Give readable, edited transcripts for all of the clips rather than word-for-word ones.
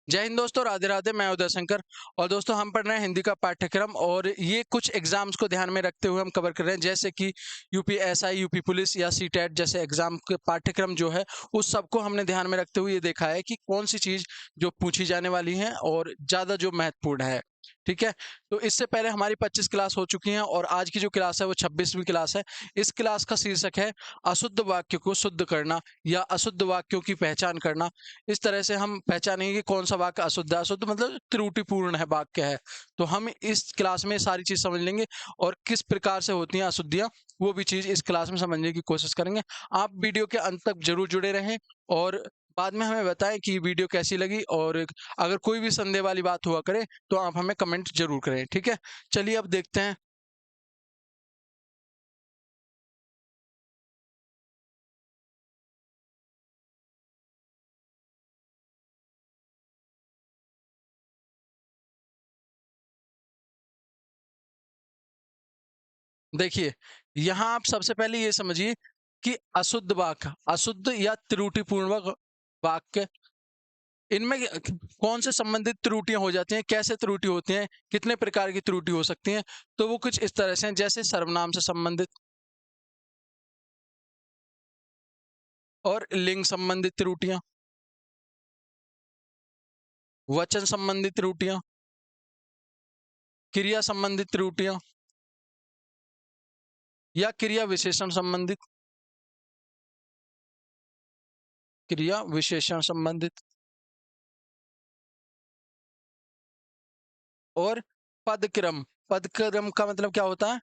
जय हिंद दोस्तों, राधे राधे। मैं उदय शंकर और दोस्तों हम पढ़ रहे हैं हिंदी का पाठ्यक्रम और ये कुछ एग्जाम्स को ध्यान में रखते हुए हम कवर कर रहे हैं, जैसे कि यूपीएसआई, यूपी पुलिस या सीटेट जैसे एग्जाम के पाठ्यक्रम जो है उस सबको हमने ध्यान में रखते हुए ये देखा है कि कौन सी चीज जो पूछी जाने वाली है और ज्यादा जो महत्वपूर्ण है। ठीक है, तो इससे पहले हमारी 25 क्लास हो चुकी हैं और आज की जो क्लास है वो 26वीं क्लास है। इस क्लास का शीर्षक है अशुद्ध वाक्य को शुद्ध करना या अशुद्ध वाक्यों की पहचान करना। इस तरह से हम पहचानेंगे कि कौन सा वाक्य अशुद्ध है। अशुद्ध मतलब त्रुटिपूर्ण है वाक्य है। तो हम इस क्लास में सारी चीज समझ लेंगे और किस प्रकार से होती हैं अशुद्धियां, वो भी चीज इस क्लास में समझने की कोशिश करेंगे। आप वीडियो के अंत तक जरूर जुड़े रहें और बाद में हमें बताएं कि वीडियो कैसी लगी, और अगर कोई भी संदेह वाली बात हुआ करे तो आप हमें कमेंट जरूर करें। ठीक है, चलिए अब देखते हैं। देखिए, यहाँ आप सबसे पहले ये समझिए कि अशुद्ध वाक्य, अशुद्ध या त्रुटिपूर्ण वाक्य, इनमें कौन से संबंधित त्रुटियां हो जाती हैं, कैसे त्रुटि होती हैं, कितने प्रकार की त्रुटि हो सकती हैं। तो वो कुछ इस तरह से हैं, जैसे सर्वनाम से संबंधित और लिंग संबंधित त्रुटियां, वचन संबंधित त्रुटियां, क्रिया संबंधित त्रुटियां या क्रिया विशेषण संबंधित, क्रिया विशेषण संबंधित और पदक्रम। पदक्रम का मतलब क्या होता है?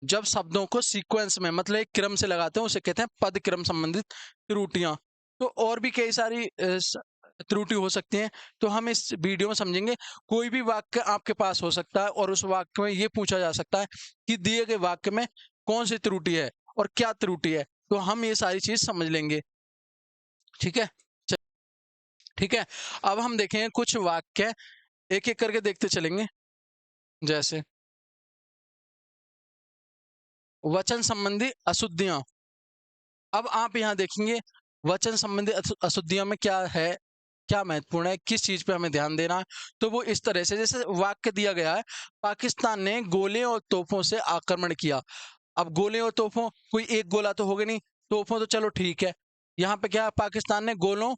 जब शब्दों को सीक्वेंस में मतलब एक क्रम से लगाते हैं उसे कहते हैं पदक्रम संबंधित त्रुटियां। तो और भी कई सारी त्रुटि हो सकती हैं। तो हम इस वीडियो में समझेंगे। कोई भी वाक्य आपके पास हो सकता है और उस वाक्य में ये पूछा जा सकता है कि दिए गए वाक्य में कौन सी त्रुटि है और क्या त्रुटि है। तो हम ये सारी चीज समझ लेंगे। ठीक है, ठीक है। अब हम देखेंगे कुछ वाक्य, एक एक करके देखते चलेंगे। जैसे वचन संबंधी अशुद्धियां। अब आप यहाँ देखेंगे वचन संबंधी अशुद्धियों में क्या है, क्या महत्वपूर्ण है, किस चीज पे हमें ध्यान देना है। तो वो इस तरह से, जैसे वाक्य दिया गया है, पाकिस्तान ने गोले और तोपों से आक्रमण किया। अब गोले और तोपों, कोई एक गोला तो होगा नहीं, तोपों तो चलो ठीक है। यहाँ पे क्या है, पाकिस्तान ने गोलों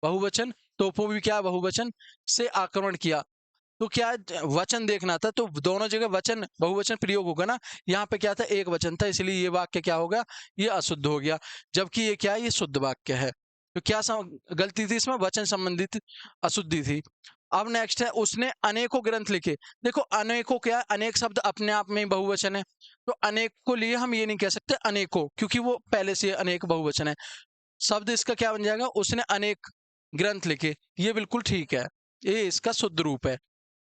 बहुवचन, तोपों भी क्या बहुवचन से आक्रमण किया। तो क्या वचन देखना था, तो दोनों जगह वचन बहुवचन प्रयोग होगा ना। यहाँ पे क्या था, एक वचन था, इसलिए ये वाक्य क्या होगा, ये अशुद्ध हो गया। जबकि ये क्या है, ये शुद्ध वाक्य है। तो क्या गलती थी इसमें, वचन संबंधित अशुद्धि थी। अब नेक्स्ट है, उसने अनेकों ग्रंथ लिखे। देखो अनेकों क्या है, अनेक शब्द अपने आप में ही बहुवचन है। तो अनेक को लिए हम ये नहीं कह सकते अनेकों, क्योंकि वो पहले से अनेक बहुवचन है। शब्द इसका क्या बन जाएगा, उसने अनेक ग्रंथ लिखे, ये बिल्कुल ठीक है, ये इसका शुद्ध रूप है।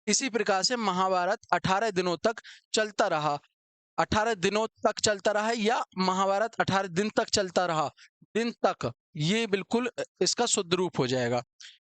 इसी प्रकार से महाभारत 18 दिनों तक चलता रहा। 18 दिनों तक चलता रहा या महाभारत 18 दिन तक चलता रहा, दिन तक, ये बिल्कुल इसका शुद्ध रूप हो जाएगा।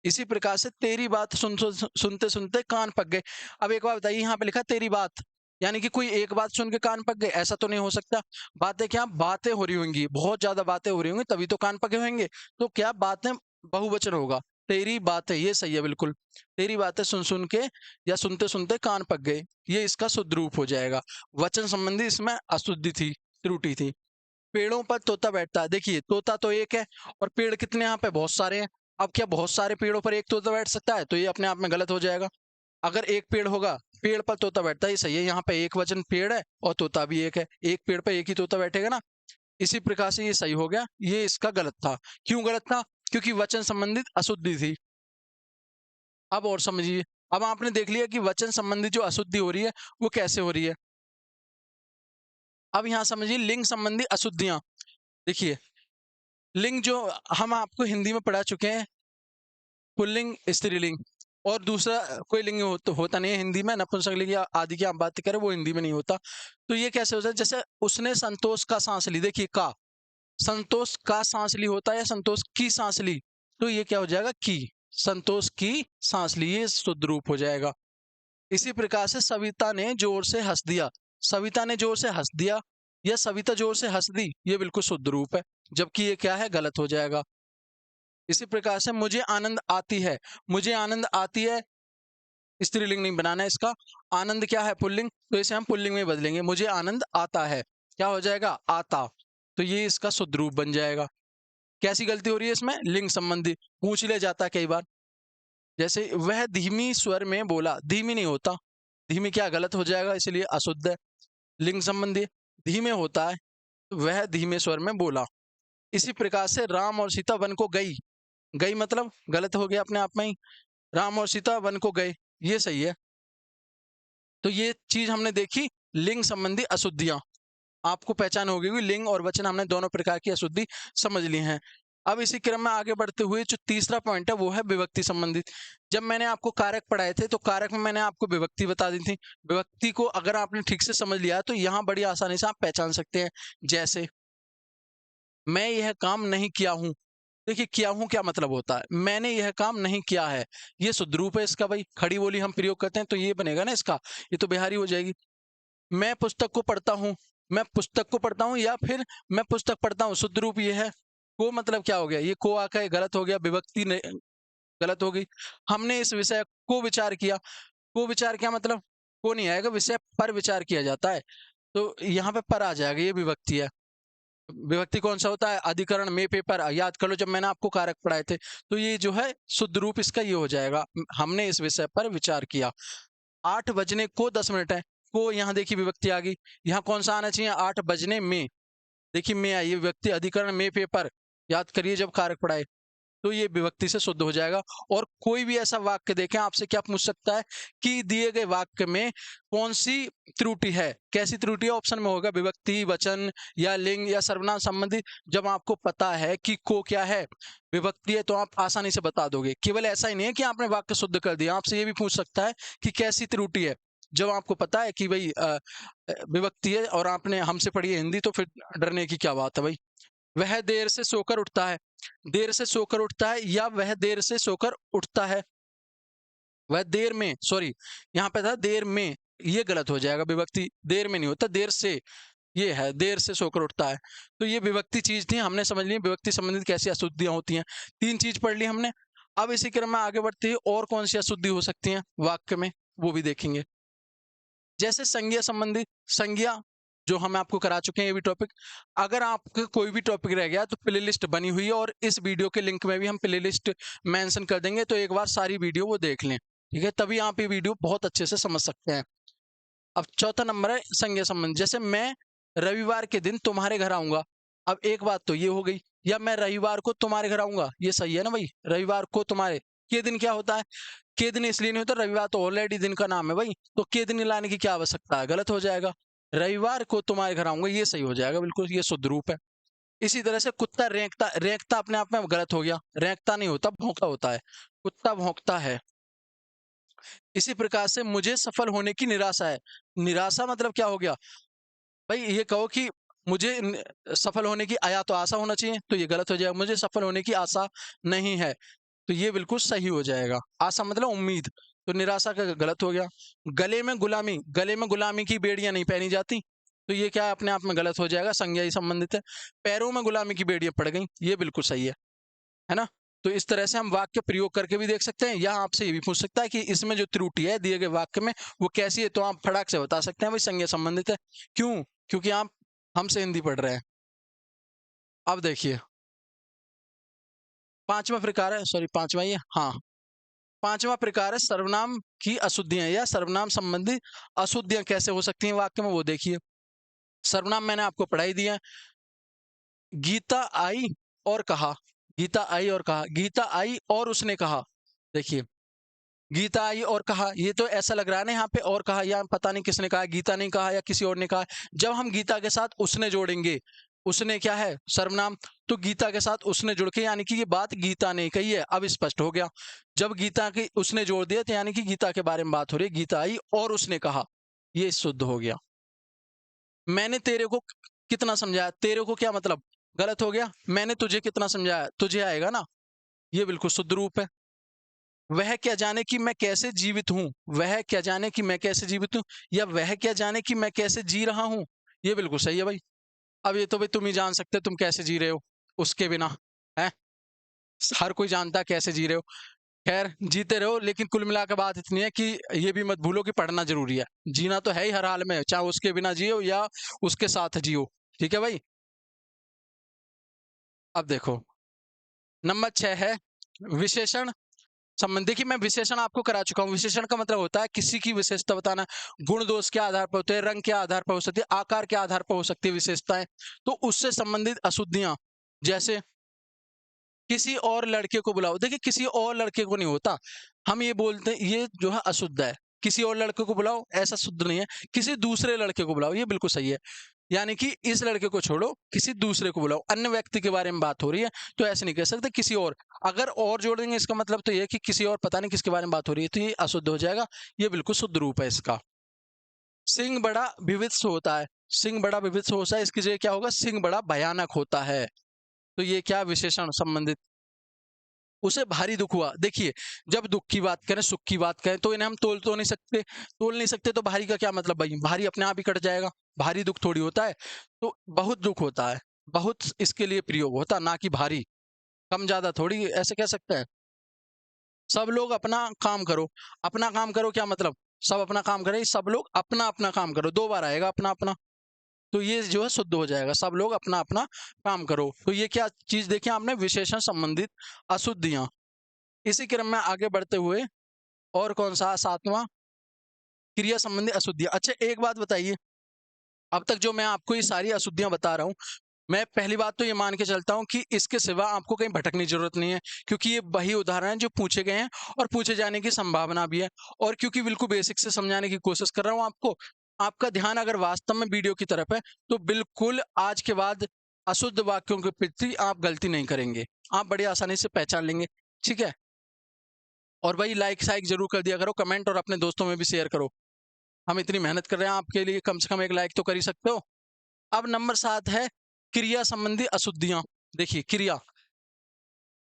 इसी प्रकार से तेरी बात सुनते सुनते कान पक गए। अब एक बात बताइए, यहाँ पे लिखा तेरी बात, यानी कि कोई एक बात सुन के कान पक गए, ऐसा तो नहीं हो सकता। बातें क्या, बातें हो रही होंगी, बहुत ज्यादा बातें हो रही होंगी, तभी तो कान पके होंगे। तो क्या बातें बहुवचन होगा, तेरी बातें, ये सही है बिल्कुल। तेरी बातें सुन सुन के या सुनते सुनते कान पक गए, ये इसका शुद्ध रूप हो जाएगा। वचन संबंधी इसमें अशुद्धि थी, त्रुटि थी। पेड़ों पर तोता बैठता है। देखिए तोता तो एक है और पेड़ कितने, यहाँ पे बहुत सारे हैं। अब क्या बहुत सारे पेड़ों पर एक तोता बैठ सकता है, तो ये अपने आप में गलत हो जाएगा। अगर एक पेड़ होगा, पेड़ पर तोता बैठता है, ये सही है। यहाँ पे एक वचन पेड़ है और तोता भी एक है, एक पेड़ पर एक ही तोता बैठेगा ना। इसी प्रकार से ये सही हो गया, ये इसका गलत था। क्यों गलत था, क्योंकि वचन संबंधित अशुद्धि थी। अब और समझिए, अब आपने देख लिया कि वचन संबंधी जो अशुद्धि हो रही है वो कैसे हो रही है। अब यहाँ समझिए लिंग संबंधी अशुद्धियां। देखिए लिंग जो हम आपको हिंदी में पढ़ा चुके हैं, पुल्लिंग स्त्रीलिंग, और दूसरा कोई लिंग होता नहीं है हिंदी में। नपुंसकलिंग या आदि की आप बात करें, वो हिंदी में नहीं होता। तो ये कैसे होता है, जैसे उसने संतोष का सांस ली। देखिए का, संतोष का सांस ली होता है या संतोष की सांस ली, तो ये क्या हो जाएगा, की, संतोष की सांस ली, ये शुद्ध रूप हो जाएगा। इसी प्रकार से सविता ने जोर से हंस दिया। सविता ने जोर से हंस दिया या सविता जोर से हंस दी, ये बिल्कुल शुद्ध रूप है। जबकि ये क्या है, गलत हो जाएगा। इसी प्रकार से मुझे आनंद आती है, मुझे आनंद आती है, स्त्रीलिंग नहीं बनाना है इसका। आनंद क्या है? पुल्लिंग, तो इसे हम पुल्लिंग में बदलेंगे। मुझे आनंद आता है, क्या हो जाएगा? आता। तो ये इसका शुद्ध रूप बन जाएगा। कैसी गलती हो रही है इसमें? लिंग संबंधी पूछ लिया जाता है कई बार। जैसे वह धीमी स्वर में बोला, धीमी नहीं होता, धीमी क्या गलत हो जाएगा, इसलिए अशुद्ध है। लिंग संबंधी धीमे होता है, तो वह धीमे स्वर में बोला। इसी प्रकार से राम और सीता वन को गई, गई मतलब गलत हो गया अपने आप में ही। राम और सीता वन को गए, ये सही है। तो ये चीज हमने देखी, लिंग संबंधी अशुद्धियां। आपको पहचान हो गई होगी, लिंग और वचन हमने दोनों प्रकार की अशुद्धि समझ ली हैं। अब इसी क्रम में आगे बढ़ते हुए जो तीसरा पॉइंट है वो है विभक्ति संबंधित। जब मैंने आपको कारक पढ़ाए थे तो कारक में मैंने आपको विभक्ति बता दी थी। विभक्ति को अगर आपने ठीक से समझ लिया तो यहाँ बड़ी आसानी से आप पहचान सकते हैं। जैसे मैं यह काम नहीं किया हूं, देखिए किया हूं क्या मतलब होता है? मैंने यह काम नहीं किया है, ये शुद्ध रूप है इसका भाई। खड़ी बोली हम प्रयोग करते हैं तो ये बनेगा ना इसका, ये तो बिहारी हो जाएगी। मैं पुस्तक को पढ़ता हूँ, मैं पुस्तक को पढ़ता हूँ, या फिर मैं पुस्तक पढ़ता हूँ, शुद्ध रूप ये है। को मतलब क्या हो गया? ये को आकर गलत हो गया, विभक्ति गलत हो गई। हमने इस विषय को विचार किया, को विचार क्या मतलब? को नहीं आएगा, विषय पर विचार किया जाता है, तो यहाँ पे पर आ जाएगा, ये विभक्ति है। विभक्ति कौन सा होता है? अधिकरण में, पेपर, याद कर लो जब मैंने आपको कारक पढ़ाए थे। तो ये जो है शुद्ध रूप इसका ये हो जाएगा, हमने इस विषय पर विचार किया। 8 बजने को 10 मिनट है, को यहाँ देखिए विभक्ति आ गई। यहाँ कौन सा आना चाहिए? 8 बजने में, देखिए में आई, ये विभक्ति। अधिकरण में, पेपर, याद करिए जब कारक पढ़ाए, तो ये विभक्ति से शुद्ध हो जाएगा। और कोई भी ऐसा वाक्य देखें, आपसे क्या पूछ सकता है कि दिए गए वाक्य में कौन सी त्रुटि है? कैसी त्रुटि है? ऑप्शन में होगा विभक्ति, वचन या लिंग या सर्वनाम संबंधी। जब आपको पता है कि को क्या है, विभक्ति है, तो आप आसानी से बता दोगे। केवल ऐसा ही नहीं है कि आपने वाक्य शुद्ध कर दिया, आपसे ये भी पूछ सकता है कि कैसी त्रुटि है। जब आपको पता है कि भाई विभक्ति है और आपने हमसे पढ़ी है हिंदी, तो फिर डरने की क्या बात है भाई। वह देर से सोकर उठता है, देर से सोकर उठता है या वह देर से सोकर उठता है। वह देर में, सॉरी यहाँ पे था देर में, ये गलत हो जाएगा, विभक्ति देर में नहीं होता, देर से, ये है देर से सोकर उठता है। तो ये विभक्ति चीज थी, हमने समझ ली विभक्ति संबंधित कैसी अशुद्धियां होती हैं। 3 चीज पढ़ ली हमने। अब इसी क्रम में आगे बढ़ते हैं, और कौन सी अशुद्धि हो सकती है वाक्य में, वो भी देखेंगे। जैसे संज्ञा संबंधी, संज्ञा जो हम आपको करा चुके हैं ये भी टॉपिक। अगर आपका कोई भी टॉपिक रह गया तो प्ले लिस्ट बनी हुई है, और इस वीडियो के लिंक में भी हम प्ले लिस्ट मैंशन कर देंगे, तो एक बार सारी वीडियो वो देख लें, ठीक है? तभी आप ये वीडियो बहुत अच्छे से समझ सकते हैं। अब चौथा नंबर है संज्ञा संबंध। जैसे मैं रविवार के दिन तुम्हारे घर आऊंगा, अब एक बात तो ये हो गई, या मैं रविवार को तुम्हारे घर आऊंगा, ये सही है ना भाई? रविवार को तुम्हारे, के दिन क्या होता है? के दिन इसलिए नहीं होता, रविवार तो ऑलरेडी दिन का नाम है भाई, तो के दिन लाने की क्या आवश्यकता है? गलत हो जाएगा। रविवार को तुम्हारे घर आऊंगा, ये सही हो जाएगा, बिल्कुल ये शुद्ध रूप है। इसी तरह से कुत्ता रेंकता, रेंकता अपने आप में गलत हो गया, रेंकता नहीं होता, भौंकता होता है, कुत्ता भौंकता है। इसी प्रकार से मुझे सफल होने की निराशा है, निराशा मतलब क्या हो गया भाई? ये कहो कि मुझे सफल होने की आया तो आशा होना चाहिए, तो ये गलत हो जाएगा। मुझे सफल होने की आशा नहीं है, तो ये बिल्कुल सही हो जाएगा। आशा मतलब उम्मीद, तो निराशा का गलत हो गया। गले में गुलामी, गले में गुलामी की बेड़ियां नहीं पहनी जाती, तो ये क्या अपने आप में गलत हो जाएगा, संज्ञा ही संबंधित है। पैरों में गुलामी की बेड़ियां पड़ गई, ये बिल्कुल सही है ना? तो इस तरह से हम वाक्य प्रयोग करके भी देख सकते हैं, या आपसे ये भी पूछ सकता है कि इसमें जो त्रुटि है दिए गए वाक्य में वो कैसी है, तो आप फटाक से बता सकते हैं भाई संज्ञा संबंधित है। क्यों? क्योंकि आप हमसे हिंदी पढ़ रहे हैं। अब देखिए पांचवा प्रकार है, सॉरी पांचवा ही है, हाँ, पांचवा प्रकार है सर्वनाम की अशुद्धियां या सर्वनाम संबंधी अशुद्धियां कैसे हो सकती हैं वाक्य में, वो देखिए। सर्वनाम मैंने आपको पढ़ाई दिया है। गीता आई और कहा, गीता आई और कहा, गीता आई और उसने कहा। देखिए गीता आई और कहा, ये तो ऐसा लग रहा है ना यहाँ पे और कहा, या पता नहीं किसने कहा, गीता ने कहा या किसी और ने कहा। जब हम गीता के साथ उसने जोड़ेंगे, उसने क्या है? सर्वनाम, तो गीता के साथ उसने जुड़ के, यानी कि ये बात गीता ने कही है, अब स्पष्ट हो गया। जब गीता के उसने जोड़ दिया तो यानी कि गीता के बारे में बात हो रही है, गीता आई और उसने कहा, ये शुद्ध हो गया। मैंने तेरे को कितना समझाया, तेरे को क्या मतलब? गलत हो गया। मैंने तुझे कितना समझाया, तुझे आएगा ना, ये बिल्कुल शुद्ध रूप है। वह क्या जाने कि मैं कैसे जीवित हूँ, वह क्या जाने कि मैं कैसे जीवित हूँ, या वह क्या जाने कि मैं कैसे जी रहा हूँ, ये बिल्कुल सही है भाई। अब ये तो भाई तुम ही जान सकते हो तुम कैसे जी रहे हो उसके बिना, है? हर कोई जानता है कैसे जी रहे हो। खैर जीते रहो, लेकिन कुल मिला के बात इतनी है कि ये भी मत भूलो कि पढ़ना ज़रूरी है। जीना तो है ही हर हाल में, चाहे उसके बिना जियो या उसके साथ जियो। ठीक है भाई? अब देखो, नंबर 6 है विशेषण संबंध। देखिए, मैं विशेषण आपको करा चुका हूँ। विशेषण का मतलब होता है किसी की विशेषता बताना। गुण दोष के आधार पर होते हैं, रंग के आधार पर हो सकती है, आकार के आधार पर हो सकती है विशेषताएं। तो उससे संबंधित अशुद्धियां, जैसे किसी और लड़के को बुलाओ। देखिए, किसी और लड़के को नहीं होता, हम ये बोलते हैं ये जो है अशुद्ध है। किसी और लड़के को बुलाओ, ऐसा शुद्ध नहीं है। किसी दूसरे लड़के को बुलाओ, ये बिल्कुल सही है। यानी कि इस लड़के को छोड़ो, किसी दूसरे को बुलाओ। अन्य व्यक्ति के बारे में बात हो रही है, तो ऐसे नहीं कह सकते किसी और। अगर और जोड़ देंगे, इसका मतलब तो ये है कि किसी और पता नहीं किसके बारे में बात हो रही है, तो ये अशुद्ध हो जाएगा। ये बिल्कुल शुद्ध रूप है इसका। सिंह बड़ा विवित्स होता है। सिंह बड़ा विवित्स होता है, इसकी जगह क्या होगा? सिंह बड़ा भयानक होता है। तो ये क्या विशेषण संबंधित? उसे भारी दुख हुआ। देखिए, जब दुख की बात करें, सुख की बात करें, तो इन्हें हम तोल तो नहीं सकते। तोल नहीं सकते तो भारी का क्या मतलब भाई? भारी अपने आप ही कट जाएगा। भारी दुख थोड़ी होता है। तो बहुत दुख होता है। बहुत इसके लिए प्रयोग होता है, ना कि भारी। कम ज्यादा थोड़ी ऐसे कह सकते हैं। सब लोग अपना काम करो। अपना काम करो क्या मतलब? सब अपना काम करें, सब लोग अपना अपना काम करो। 2 बार आएगा अपना अपना। तो ये जो है शुद्ध हो जाएगा। सब लोग अपना अपना काम करो। तो ये क्या चीज देखी आपने? विशेषण संबंधित अशुद्धियां। इसी क्रम में आगे बढ़ते हुए, और कौन सा 7वां? क्रिया संबंधी अशुद्धियां। अच्छा, एक बात बताइए, अब तक जो मैं आपको ये सारी अशुद्धियां बता रहा हूँ, मैं पहली बात तो ये मान के चलता हूँ कि इसके सिवा आपको कहीं भटकने की जरूरत नहीं है, क्योंकि ये वही उदाहरण है जो पूछे गए हैं और पूछे जाने की संभावना भी है। और क्योंकि बिल्कुल बेसिक से समझाने की कोशिश कर रहा हूँ आपको, आपका ध्यान अगर वास्तव में वीडियो की तरफ है, तो बिल्कुल आज के बाद अशुद्ध वाक्यों के प्रति आप गलती नहीं करेंगे। आप बड़ी आसानी से पहचान लेंगे। ठीक है? और भाई लाइक शाइक जरूर कर दिया करो, कमेंट और अपने दोस्तों में भी शेयर करो। हम इतनी मेहनत कर रहे हैं आपके लिए, कम से कम एक लाइक तो कर ही सकते हो। अब नंबर 7 है क्रिया संबंधी अशुद्धियां। देखिए, क्रिया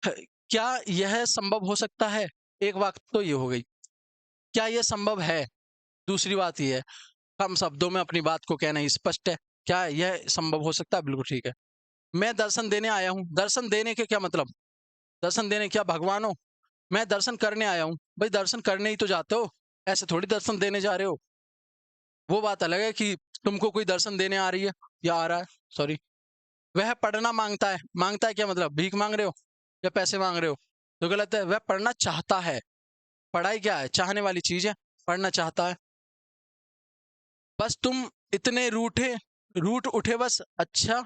क्या यह संभव हो सकता है? एक बात तो ये हो गई, क्या यह संभव है? दूसरी बात ये है, कम शब्दों में अपनी बात को कहना ही स्पष्ट है। क्या यह संभव हो सकता है? बिल्कुल ठीक है। मैं दर्शन देने आया हूँ। दर्शन देने के क्या मतलब? दर्शन देने क्या भगवान हो? मैं दर्शन करने आया हूँ। भाई दर्शन करने ही तो जाते हो, ऐसे थोड़ी दर्शन देने जा रहे हो। वो बात अलग है कि तुमको कोई दर्शन देने आ रही है या आ रहा है, सॉरी। वह पढ़ना मांगता है। मांगता है क्या मतलब? भीख मांग रहे हो या पैसे मांग रहे हो? तो गलत है। वह पढ़ना चाहता है। पढ़ाई क्या है? चाहने वाली चीज है। पढ़ना चाहता है। बस तुम इतने रूठ उठे बस। अच्छा,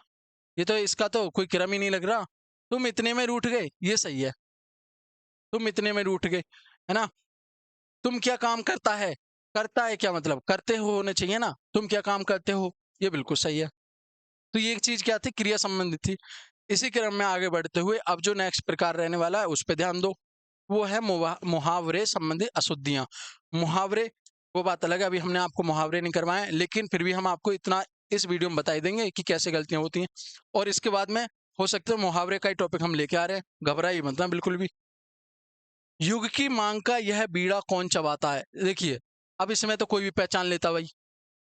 ये तो इसका तो कोई क्रम ही नहीं लग रहा। तुम इतने में रूठ गए, ये सही है। तुम इतने में रूठ गए, है ना? तुम क्या काम करता है? करता है क्या मतलब? करते हो होने चाहिए ना। तुम क्या काम करते हो, ये बिल्कुल सही है। तो ये एक चीज क्या थी? क्रिया संबंधित थी। इसी क्रम में आगे बढ़ते हुए अब जो नेक्स्ट प्रकार रहने वाला है उस पर ध्यान दो। वो है मुहावरे संबंधी अशुद्धियां। मुहावरे, वो बात अलग है, अभी हमने आपको मुहावरे नहीं करवाए, लेकिन फिर भी हम आपको इतना इस वीडियो में बता ही देंगे कि कैसे गलतियां होती हैं। और इसके बाद में हो सकता है मुहावरे का ही टॉपिक हम लेके आ रहे हैं। घबराइए मत ना बिल्कुल भी। युग की मांग का यह बीड़ा कौन चबाता है? देखिए, अब इसमें तो कोई भी पहचान लेता भाई।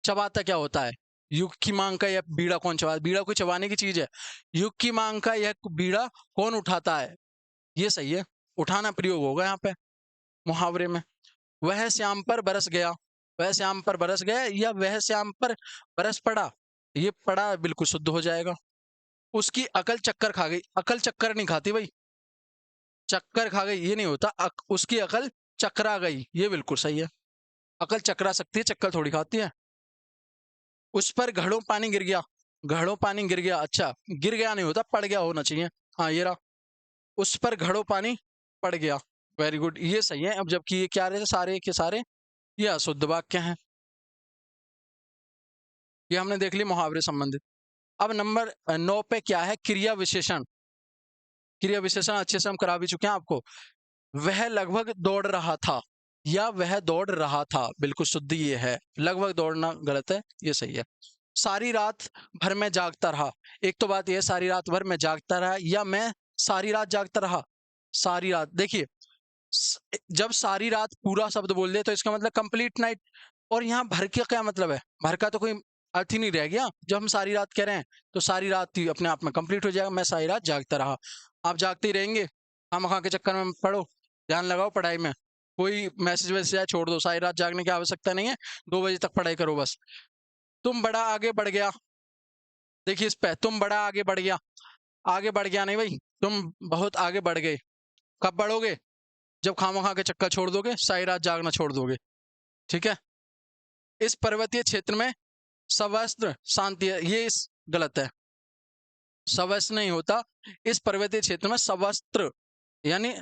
चबाता क्या होता है? युग की मांग का यह बीड़ा कौन चबा? बीड़ा कोई चबाने की चीज है? युग की मांग का यह बीड़ा कौन उठाता है? ये सही है। उठाना प्रयोग होगा यहाँ पे मुहावरे में। वह श्याम पर बरस गया। वह श्याम पर बरस गया या वह श्याम पर बरस पड़ा, ये पड़ा बिल्कुल शुद्ध हो जाएगा। उसकी अकल चक्कर खा गई। अकल चक्कर नहीं खाती भाई। चक्कर खा गई ये नहीं होता। उसकी अकल चकरा गई, ये बिल्कुल सही है। अकल चकरा सकती है, चक्कर थोड़ी खाती है। उस पर घड़ों पानी गिर गया। घड़ों पानी गिर गया, अच्छा, गिर गया नहीं होता, पड़ गया होना चाहिए। हाँ, ये रहा। उस पर घड़ों पानी पड़ गया। वेरी गुड, ये सही है। अब जबकि ये क्या रहे, सारे के सारे ये अशुद्ध वाक्य हैं। ये हमने देख ली मुहावरे संबंधित। अब नंबर 9 पे क्या है? क्रिया विशेषण। क्रिया विशेषण अच्छे से हम करा भी चुके हैं आपको। वह लगभग दौड़ रहा था या वह दौड़ रहा था, बिल्कुल शुद्ध ये है। लगभग दौड़ना गलत है, ये सही है। सारी रात भर में जागता रहा। एक तो बात यह है, सारी रात भर में जागता रहा या मैं सारी रात जागता रहा। सारी रात, देखिए, जब सारी रात पूरा शब्द बोल दे तो इसका मतलब कंप्लीट नाइट। और यहाँ भर का क्या मतलब है? भर का तो कोई अर्थ ही नहीं रह गया जब हम सारी रात कह रहे हैं। तो सारी रात ही अपने आप में कंप्लीट हो जाएगा। मैं सारी रात जागता रहा। आप जागते ही रहेंगे, खामखा के चक्कर में पढ़ो, ध्यान लगाओ पढ़ाई में। कोई मैसेज वैसेज आए छोड़ दो, सारी रात जागने की आवश्यकता नहीं है, 2 बजे तक पढ़ाई करो बस। तुम बड़ा आगे बढ़ गया, देखिए इस पे, तुम बड़ा आगे बढ़ गया, आगे बढ़ गया नहीं भाई, तुम बहुत आगे बढ़ गए। कब बढ़ोगे? जब खामखा के चक्कर छोड़ दोगे, सारी रात जागना छोड़ दोगे। ठीक है। इस पर्वतीय क्षेत्र में सवस्त्र शांति है, ये इस गलत है, सवस्त्र नहीं होता। इस पर्वतीय क्षेत्र में सवस्त्र यानी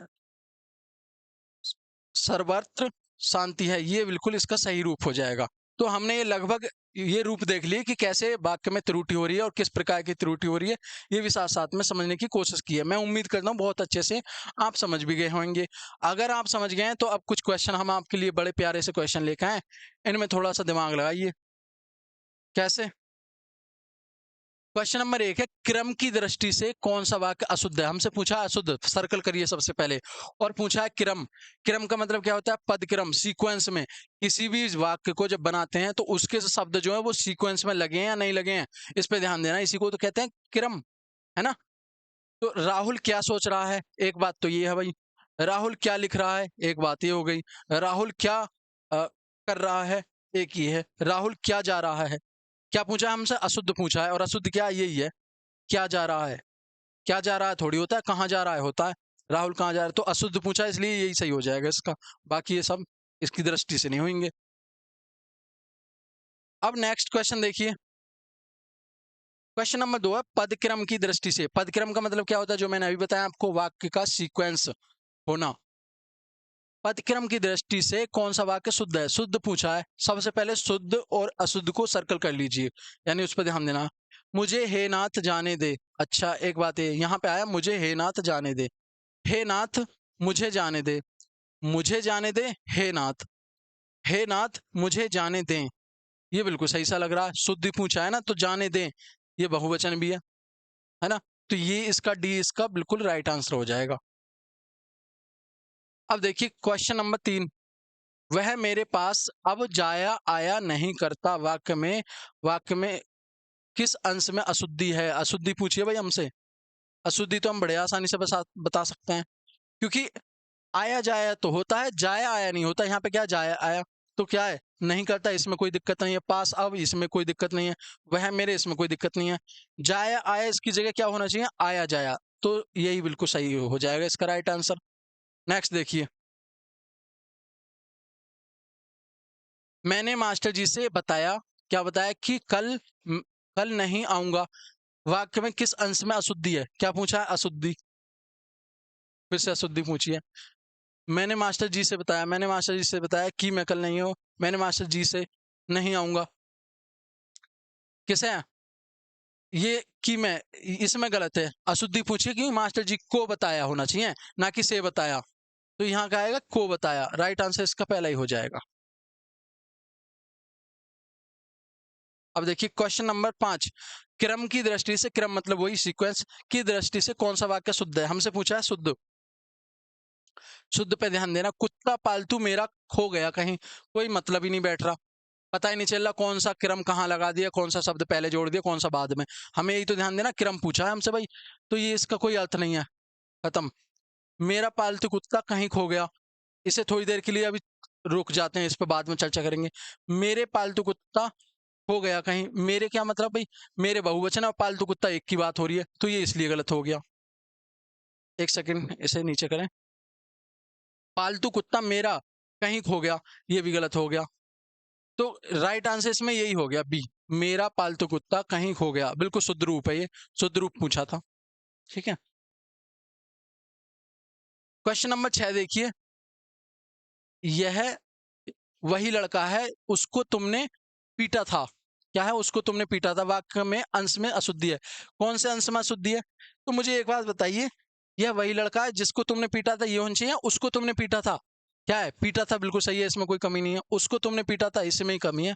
सर्वत्र शांति है, ये बिल्कुल इसका सही रूप हो जाएगा। तो हमने ये लगभग ये रूप देख लिए कि कैसे वाक्य में त्रुटि हो रही है और किस प्रकार की त्रुटि हो रही है, ये भी साथ साथ में समझने की कोशिश की है। मैं उम्मीद करता हूँ बहुत अच्छे से आप समझ भी गए होंगे। अगर आप समझ गए हैं तो अब कुछ क्वेश्चन हम आपके लिए बड़े प्यारे से क्वेश्चन लेकर आए, इनमें थोड़ा सा दिमाग लगाइए। कैसे? क्वेश्चन नंबर 1 है, क्रम की दृष्टि से कौन सा वाक्य अशुद्ध है? हमसे पूछा है अशुद्ध, सर्कल करिए सबसे पहले, और पूछा है क्रम। क्रम का मतलब क्या होता है? पद क्रम, सीक्वेंस में। किसी भी वाक्य को जब बनाते हैं तो उसके शब्द जो है वो सीक्वेंस में लगे हैं या नहीं लगे हैं, इस पे ध्यान देना, इसी को तो कहते हैं क्रम, है ना। तो राहुल क्या सोच रहा है, एक बात तो ये है भाई। राहुल क्या लिख रहा है, एक बात ये हो गई। राहुल क्या कर रहा है, एक ही है। राहुल क्या जा रहा है, क्या पूछा है हमसे? अशुद्ध पूछा है, और अशुद्ध क्या यही है, क्या जा रहा है। क्या जा रहा है थोड़ी होता है, कहाँ जा रहा है होता है। राहुल कहाँ जा रहा है, तो अशुद्ध पूछा है इसलिए यही सही हो जाएगा इसका, बाकी ये सब इसकी दृष्टि से नहीं होंगे। अब नेक्स्ट क्वेश्चन देखिए, क्वेश्चन नंबर 2 है, पदक्रम की दृष्टि से। पदक्रम का मतलब क्या होता है? जो मैंने अभी बताया आपको, वाक्य का सीक्वेंस होना। पदक्रम की दृष्टि से कौन सा वाक्य शुद्ध है? शुद्ध पूछा है, सबसे पहले शुद्ध और अशुद्ध को सर्कल कर लीजिए, यानी उस पर ध्यान देना। मुझे हे नाथ जाने दे, अच्छा एक बात है, यहाँ पे आया मुझे हे नाथ जाने दे, हे नाथ मुझे जाने दे, मुझे जाने दे, हे नाथ, हे नाथ मुझे जाने दें, ये बिल्कुल सही सा लग रहा है। शुद्ध पूछा है ना, तो जाने दें ये बहुवचन भी है ना। तो ये इसका डी इसका बिल्कुल राइट आंसर हो जाएगा। अब देखिए क्वेश्चन नंबर 3, वह मेरे पास अब जाया आया नहीं करता, वाक्य में किस अंश में अशुद्धि है? अशुद्धि पूछिए भाई हमसे। अशुद्धि तो हम बड़े आसानी से बता सकते हैं, क्योंकि आया जाया तो होता है, जाया आया नहीं होता। यहाँ पे क्या जाया आया, तो क्या है, नहीं करता, इसमें कोई दिक्कत नहीं है। पास अब, इसमें कोई दिक्कत नहीं है। वह मेरे, इसमें कोई दिक्कत नहीं है। जाया आया, इसकी जगह क्या होना चाहिए? आया जाया, तो यही बिल्कुल सही हो जाएगा इसका राइट आंसर। नेक्स्ट देखिए, मैंने मास्टर जी से बताया, क्या बताया? कि कल नहीं आऊंगा, वाक्य में किस अंश में अशुद्धि है? क्या पूछा है? अशुद्धि, फिर से अशुद्धि पूछी है। मैंने मास्टर जी से बताया, मैंने मास्टर जी से बताया कि मैं कल नहीं हूँ, मैंने मास्टर जी से नहीं आऊंगा, किसे है ये? कि मैं, इसमें गलत है। अशुद्धि पूछिए कि मास्टर जी को बताया होना चाहिए, ना कि से बताया। तो यहाँ का आएगा को बताया, राइट आंसर इसका पहला ही हो जाएगा। अब देखिए क्वेश्चन नंबर 5, क्रम की दृष्टि से, क्रम मतलब वही सीक्वेंस, की दृष्टि से कौन सा वाक्य शुद्ध है? हमसे पूछा है शुद्ध। शुद्ध पे ध्यान देना। कुत्ता पालतू मेरा खो गया कहीं, कोई मतलब ही नहीं बैठ रहा, पता ही नहीं चल रहा कौन सा क्रम कहाँ लगा दिया, कौन सा शब्द पहले जोड़ दिया, कौन सा बाद में। हमें यही तो ध्यान देना, क्रम पूछा है हमसे भाई, तो ये इसका कोई अर्थ नहीं है, खत्म। मेरा पालतू कुत्ता कहीं खो गया, इसे थोड़ी देर के लिए अभी रुक जाते हैं, इस पर बाद में चर्चा करेंगे। मेरे पालतू कुत्ता खो गया कहीं, मेरे क्या मतलब भाई? मेरे बहुवचन और पालतू कुत्ता एक की बात हो रही है, तो ये इसलिए गलत हो गया। एक सेकंड, इसे नीचे करें। पालतू कुत्ता मेरा कहीं खो गया, ये भी गलत हो गया। तो राइट आंसर इसमें यही हो गया, बी, मेरा पालतू कुत्ता कहीं खो गया, बिल्कुल शुद्ध रूप है ये, शुद्ध रूप पूछा था। ठीक है। क्वेश्चन नंबर 6 देखिए, यह वही लड़का है, उसको तुमने पीटा था, क्या है? उसको तुमने पीटा था, वाक्य में अंश में अशुद्धि है। कौन से अंश में अशुद्धि है? तो मुझे एक बात बताइए, यह वही लड़का है जिसको तुमने पीटा था, ये होना चाहिए उसको तुमने पीटा था। क्या है? पीटा था, बिल्कुल सही है, इसमें कोई कमी नहीं है। उसको तुमने पीटा था, इसमें ही कमी है।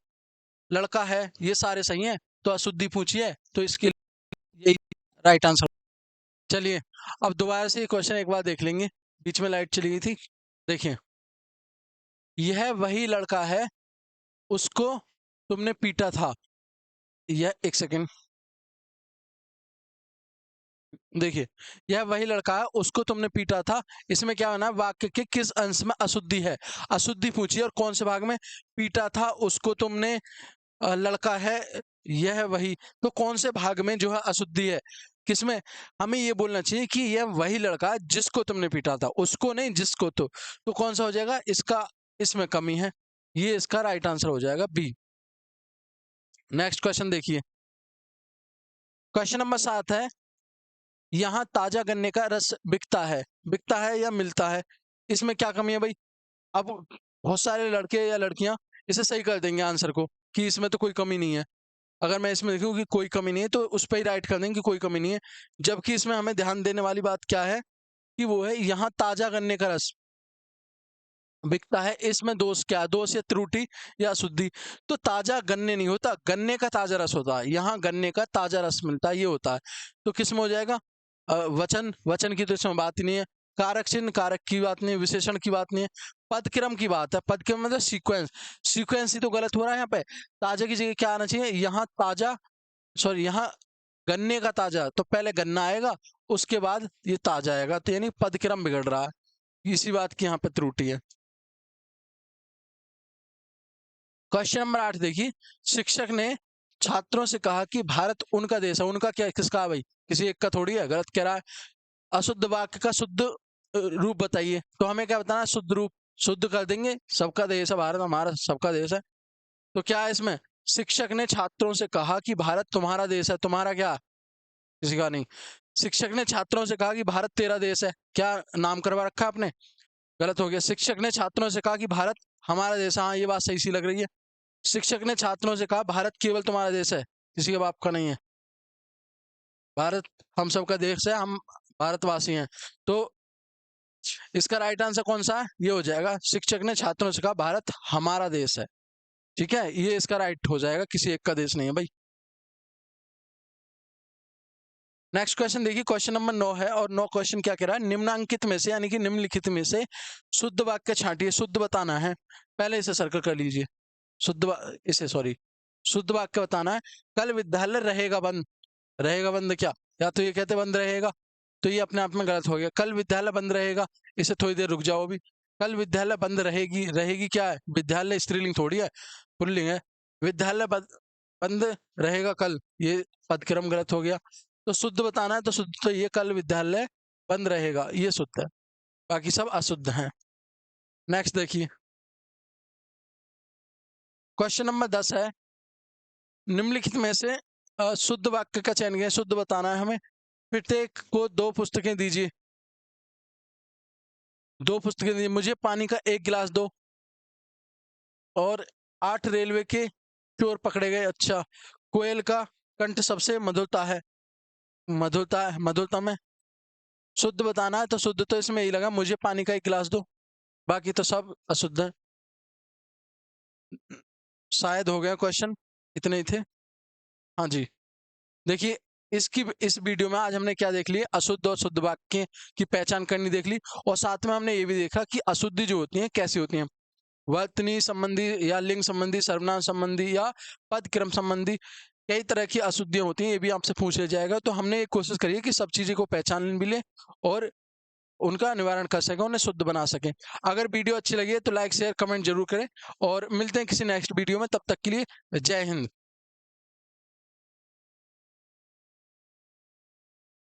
लड़का है, ये सारे सही हैं, तो अशुद्धि पूछी है, तो इसके लिए यही राइट आंसर। चलिए अब दोबारा से ये क्वेश्चन एक बार देख लेंगे, बीच में लाइट चली गई थी। देखिए, यह वही लड़का है, उसको तुमने पीटा था, यह, एक सेकंड, देखिए, यह वही लड़का है, उसको तुमने पीटा था। इसमें क्या होना है, वाक्य के किस अंश में अशुद्धि है? अशुद्धि पूछी और कौन से भाग में? पीटा था उसको तुमने, लड़का है यह वही, तो कौन से भाग में जो है अशुद्धि है? किसमें? हमें ये बोलना चाहिए कि यह वही लड़का है जिसको तुमने पीटा था, उसको नहीं जिसको। तो कौन सा हो जाएगा इसका? इसमें कमी है, ये इसका राइट आंसर हो जाएगा बी। नेक्स्ट क्वेश्चन देखिए, क्वेश्चन नंबर 7 है, यहाँ ताजा गन्ने का रस बिकता है। बिकता है या मिलता है, इसमें क्या कमी है भाई? अब बहुत सारे लड़के या लड़कियां इसे सही कर देंगे आंसर को कि इसमें तो कोई कमी नहीं है। अगर मैं इसमें देखूं कि कोई कमी नहीं है, तो उस पर ही राइट कर देंगे कि कोई कमी नहीं है। जबकि इसमें हमें ध्यान देने वाली बात क्या है कि वो है यहाँ ताजा गन्ने का रस बिकता है। इसमें दोष क्या है? दोष या त्रुटि या अशुद्धि? तो ताजा गन्ने नहीं होता, गन्ने का ताजा रस होता है। यहाँ गन्ने का ताजा रस मिलता है, ये होता है। तो किस में हो जाएगा? वचन, वचन की तो इसमें बात ही नहीं है। कारक चिन्ह, कारक की बात नहीं, विशेषण की बात नहीं है। पदक्रम की बात है, पदक्रम मतलब सीक्वेंस। सीक्वेंस ही तो गलत हो रहा है यहाँ पे। ताजा की जगह क्या आना चाहिए? यहाँ ताजा, सॉरी यहाँ गन्ने का ताजा, तो पहले गन्ना आएगा उसके बाद ये ताजा आएगा, तो यानी पदक्रम बिगड़ रहा है। इसी बात की यहाँ पे त्रुटि है। क्वेश्चन नंबर 8 देखिए, शिक्षक ने छात्रों से कहा कि भारत उनका देश है। उनका क्या, किसका है भाई? किसी एक का थोड़ी है, गलत कह रहा है। अशुद्ध वाक्य का शुद्ध रूप बताइए, तो हमें क्या बताना है? शुद्ध रूप। शुद्ध कर देंगे, सबका देश है भारत, हमारा सबका देश है। तो क्या है इसमें? शिक्षक ने छात्रों से कहा कि भारत तुम्हारा देश है। तुम्हारा क्या? किसी का नहीं। शिक्षक ने छात्रों से कहा कि भारत तेरा देश है। क्या नाम करवा रखा है आपने? गलत हो गया। शिक्षक ने छात्रों से कहा कि भारत हमारा देश है। हाँ, ये बात सही सी लग रही है। शिक्षक ने छात्रों से कहा भारत केवल तुम्हारा देश है, किसी के बाप का नहीं है। भारत हम सबका देश है, हम भारतवासी हैं। तो इसका राइट आंसर कौन सा है? ये हो जाएगा, शिक्षक ने छात्रों से कहा भारत हमारा देश है। ठीक है, ये इसका राइट हो जाएगा, किसी एक का देश नहीं है भाई। नेक्स्ट क्वेश्चन देखिए, क्वेश्चन नंबर 9 है, और 9 क्वेश्चन क्या कह रहा है? निम्नांकित में से यानी कि निम्नलिखित में से शुद्ध वाक्य छांटिए। शुद्ध बताना है, पहले इसे सर्कल कर लीजिए। इसे सॉरी, शुद्ध वाक्य बताना है। कल विद्यालय रहेगा बंद। रहेगा बंद क्या? या तो ये कहते बंद रहेगा, तो ये अपने आप में गलत हो गया। कल विद्यालय बंद रहेगा, इसे थोड़ी देर रुक जाओ अभी। कल विद्यालय बंद रहेगी, रहेगी क्या है? विद्यालय स्त्रीलिंग थोड़ी है, पुल्लिंग है। विद्यालय बंद रहेगा कल, ये पदक्रम गलत हो गया। तो शुद्ध बताना है, तो शुद्ध तो ये कल विद्यालय बंद रहेगा, ये शुद्ध है, बाकी सब अशुद्ध हैं। नेक्स्ट देखिए, क्वेश्चन नंबर 10 है, निम्नलिखित में से शुद्ध वाक्य का चयन किया। शुद्ध बताना है हमें। प्रत्येक को 2 पुस्तकें दीजिए। 2 पुस्तकें दीजिए। मुझे पानी का 1 गिलास दो। और 8 रेलवे के चोर पकड़े गए। अच्छा, कोयल का कंठ सबसे मधुरता है। मधुरता है, मधुरता में शुद्ध बताना है, तो शुद्ध तो इसमें यही लगा, मुझे पानी का 1 गिलास दो। बाकी तो सब अशुद्ध है। शायद हो गया क्वेश्चन, इतने ही थे। हाँ जी, देखिए, इस वीडियो में आज हमने क्या देख लिया? अशुद्ध और शुद्ध वाक्य की पहचान करनी देख ली, और साथ में हमने ये भी देखा कि अशुद्धि जो होती है कैसी होती है। वर्तनी संबंधी या लिंग संबंधी, सर्वनाम संबंधी या पद क्रम संबंधी, कई तरह की अशुद्धियां होती हैं, ये भी आपसे पूछा जाएगा। तो हमने एक कोशिश करी है कि सब चीजें को पहचान भी लें और उनका निवारण कर सकें, उन्हें शुद्ध बना सकें। अगर वीडियो अच्छी लगी है तो लाइक शेयर कमेंट जरूर करें, और मिलते हैं किसी नेक्स्ट वीडियो में। तब तक के लिए जय हिंद।